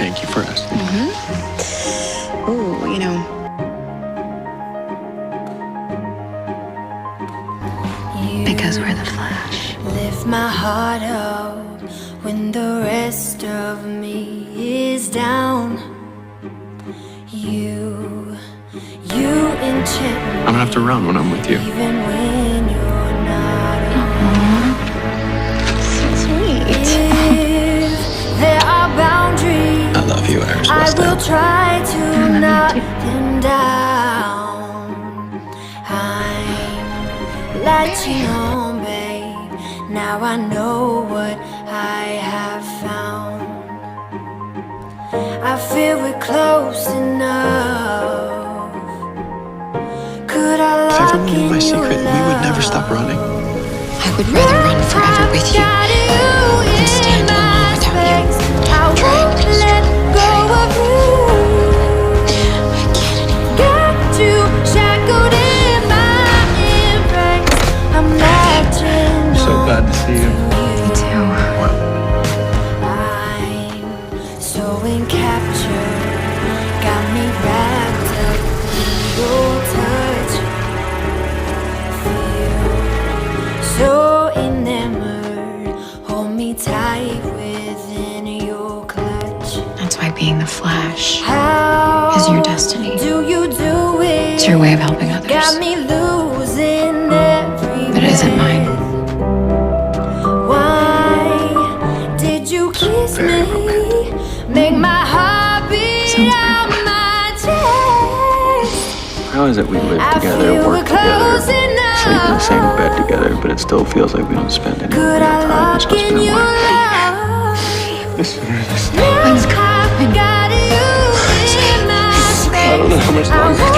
Thank you for asking. Ooh, because we're the Flash. Lift my heart up when the rest of me is down. You enchant me. I'm gonna have to run when I'm with you. Even when you're not around. So sweet. If there are boundaries, I love you, Iris I West. will try to knock them down. I'm latching on, babe. Now I know what I have found. I feel we're close enough. Could I If lock everyone knew in my your secret, we would never stop love? running. I would rather run forever with you than stand alone without you. Trying to be strong. I can't anymore. Got you shackled in my embrace. I'm latching So glad to see you. Me too. I'm so encaptured, got me wrapped up in your touch. Feel so enamored, hold me tight within your clutch. That's why being the Flash How is your destiny. do you do it? It's your way of helping Got others. me losing every But it isn't mine. Why did you kiss me? Make my heart beat Sounds out perfect. my chest. How is it we live I together, feel work we're close together, sleep in the same bed together, but it still feels like we don't spend any Could real I time as lock husband in and your wife? love? Listen to this. Now I've got you in my I don't know how much I longer.